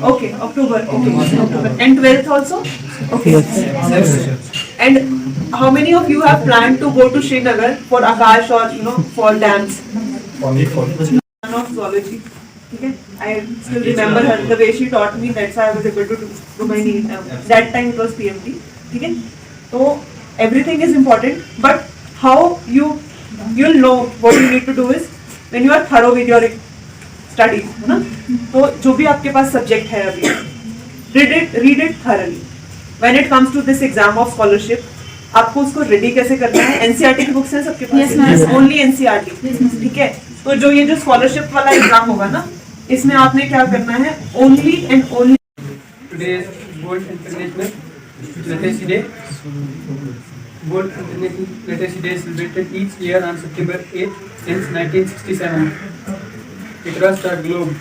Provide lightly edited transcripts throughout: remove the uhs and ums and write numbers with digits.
Okay, October. And 12th also? Okay. And how many of you have planned to go to Srinagar for Akash or for dance? One of zoology. Okay. I still remember her, the way she taught me. That's why I was able to do my need. That time it was PMT. Okay. So everything is important, but how you'll know what you need to do is when you are thorough with your studies, है ना? तो जो भी आपके पास subject है अभी, read it thoroughly. When it comes to this exam of scholarship, आपको उसको ready कैसे करना है? NCERT की books हैं सबके पास? Yes, only NCERT. ठीक है? तो जो ये जो scholarship वाला exam होगा ना, इसमें आपने क्या करना है? Only and only. Today is World International Literacy Day. World International Literacy Day is celebrated each year on September 8th since 1967. Across the globe,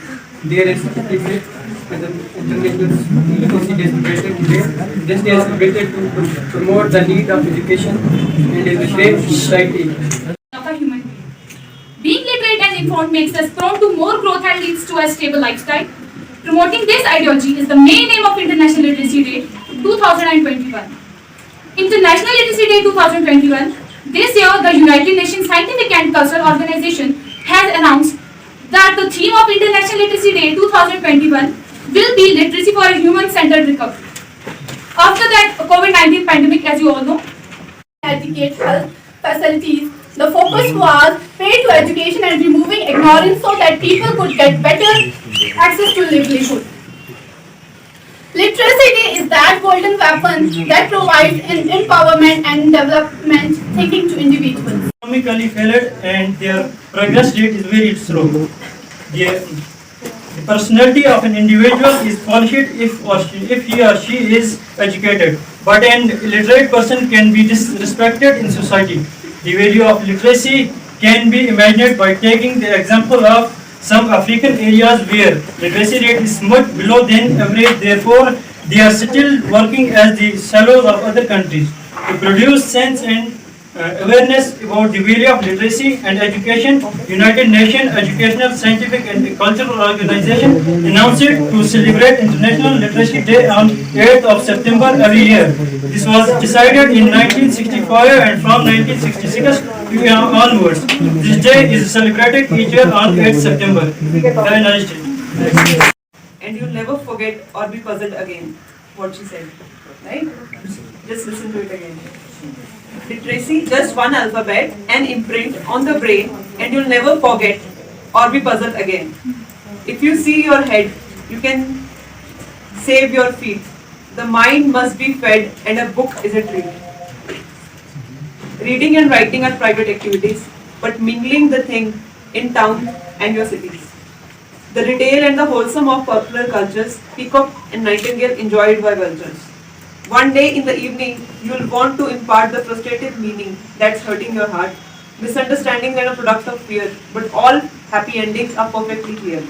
there is celebrated as an International Literacy Day celebrated today. This day is celebrated to promote the need of education and illiterate society. Of a human being. Being literate and informed makes us prone to more growth and leads to a stable lifestyle. Promoting this ideology is the main aim of International Literacy Day 2021. International Literacy Day 2021. This year, the United Nations Scientific and Cultural Organization has announced that the theme of International Literacy Day 2021 will be literacy for a human-centered recovery. After that COVID-19 pandemic, as you all know, educate health facilities. The focus was paid to education and removing ignorance so that people could get better access to livelihood. Literacy Day is that golden weapon that provides empowerment and development thinking to individuals. Economically failed and their progress rate is very slow. The personality of an individual is polished if he or she is educated, but an illiterate person can be disrespected in society. The value of literacy can be imagined by taking the example of some African areas where literacy rate is much below than average. Therefore, they are still working as the fellows of other countries to produce sense and awareness about the value of literacy and education. United Nations Educational, Scientific and Cultural Organization announced it to celebrate International Literacy Day on 8th of September every year. This was decided in 1965 and from 1966 onwards. This day is celebrated each year on 8th September. Have a nice day. And you'll never forget or be puzzled again what she said, right? Just listen to it again. Literacy, just one alphabet and imprint on the brain, and you'll never forget or be puzzled again. If you see your head, you can save your feet. The mind must be fed, and a book is a treat. Reading and writing are private activities, but mingling the thing in town and your cities. The retail and the wholesome of popular cultures, peacock and nightingale enjoyed by vultures. One day in the evening, you'll want to impart the frustrated meaning that's hurting your heart. Misunderstandings are a product of fear, but all happy endings are perfectly clear.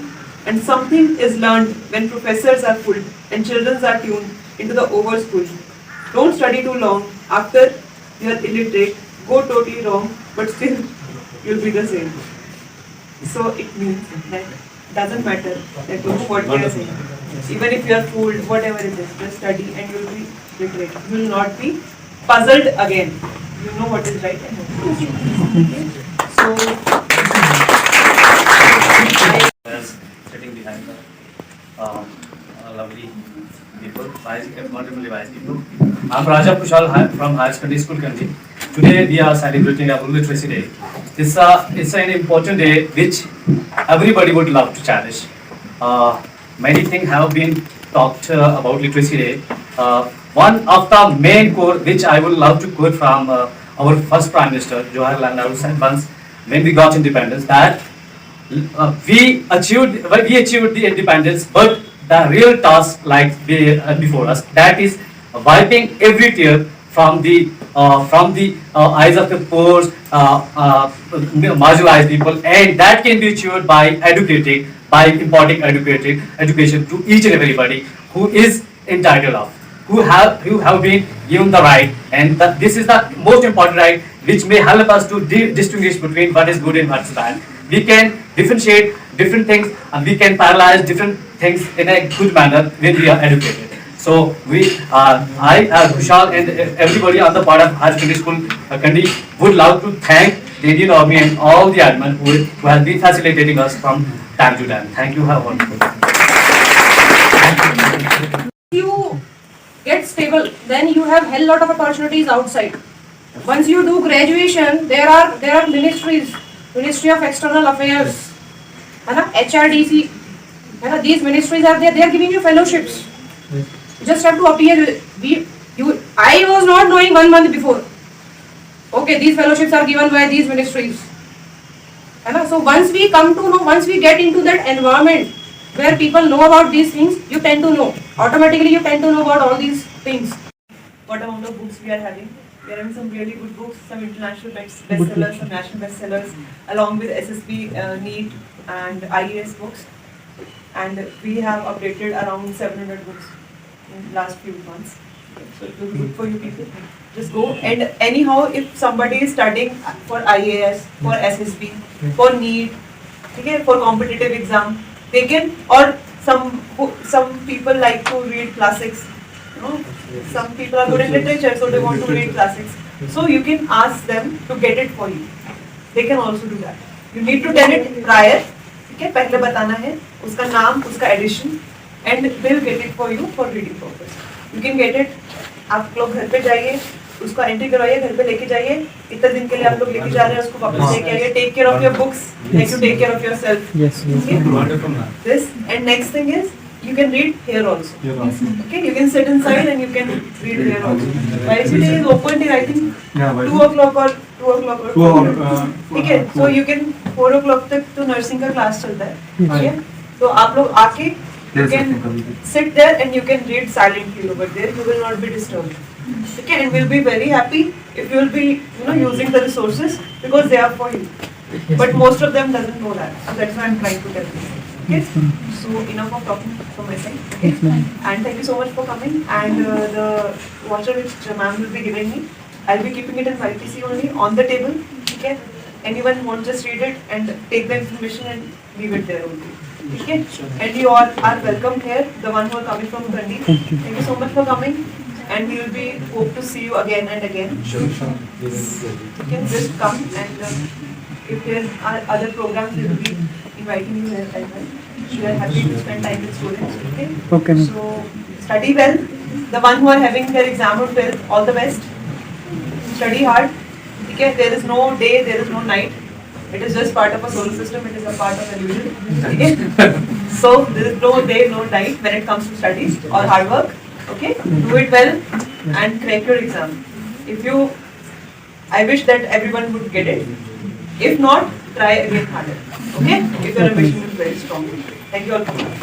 And something is learned when professors are full and children are tuned into the over school. Don't study too long. After you're illiterate, go totally wrong, but still you'll be the same. So it means that doesn't matter that what we are saying. Even if you are fooled, whatever it is, just study and you'll be literate. You will not be puzzled again. You know what is right and what is wrong. Okay? So, sitting behind the lovely people, wonderfully wise people. I'm Raja Pushal from Higher Secondary School, Kanji. Today we are celebrating our Literacy Day. It's an important day which everybody would love to cherish. Many things have been talked about Literacy Day. One of the main core which I would love to quote from our first Prime Minister, Jawaharlal Nehru, said once when we got independence that we achieved the independence, but the real task lies before us. That is wiping every tear from the eyes of the poor, marginalized people, and that can be achieved by imparting education to each and everybody who is entitled of, who have been given the right, and this is the most important right which may help us to distinguish between what is good and what is bad. we can differentiate different things and we can parallelize different things in a good manner when we are educated. So I, Kushal and everybody on the part of High Secondary School Kandi would love to thank the Indian Army and all the admin who have been facilitating us from time to time. Thank you, have a wonderful day. You get stable, then you have hell lot of opportunities outside. Once you do graduation, there are ministries, Ministry of External Affairs, HRDC, these ministries are there. They are giving you fellowships. You just have to appear. I was not knowing 1 month before. Okay, these fellowships are given by these ministries. So once we come to know, once we get into that environment where people know about these things, you tend to know. Automatically you tend to know about all these things. What amount of books we are having? We are having some really good books, some international bestsellers, some national bestsellers, along with SSB, NEET and IAS books. And we have updated around 700 books in last few months. So it will be good for you people. Just go, and anyhow, if somebody is studying for IAS, for SSB, for NEET, okay, for competitive exam, they can, or some people like to read classics. You know, some people are good in literature, so they want to read classics. So you can ask them to get it for you. They can also do that. You need to tell it prior. Okay, पहले बताना है उसका नाम, उसका edition, and they will get it for you for reading purpose. You can get it. आप लोग घर पे जाइए, उसको एंट्री करवाइए, घर पे लेके जाइए. इतने दिन के लिए आप लोग लेके जा रहे हैं, उसको वापस लेके आइए. Take care of your books, like you take care of yourself. Yes. This, and next thing is, you can read here also. Okay, you can sit inside and you can read here also. YCD is open till I think 2 o'clock or 2 o'clock. Okay, so you can 4 o'clock तक तो nursing का class चलता है. Okay, तो आप लोग आके you can sit there and you can read silently over there. You will not be disturbed. Okay, and we'll be very happy if you will be, using the resources because they are for you. But most of them doesn't know that. So that's why I'm trying to tell you. Okay, so enough of talking from my side. Okay, and thank you so much for coming. And the voucher which ma'am will be giving me, I'll be keeping it in YTC only on the table. Okay, anyone wants just read it and take the information and leave it there only. Okay, and you all are welcome here. The one who are coming from Kandi. Thank you so much for coming. And we will be hope to see you again and again. Sure. Okay, just come, and if there are other programs, we will be inviting you here as well. We are happy to spend time with students. Okay. So study well. The one who are having their exam on 12th, all the best. Study hard. Okay, there is no day, there is no night. It is just part of a solar system. It is a part of illusion. Okay. So there is no day, no night when it comes to studies or hard work. Okay, do it well and crack your exam. I wish that everyone would get it. If not, try again harder. Okay, if your ambition is very strong. Thank you all for coming.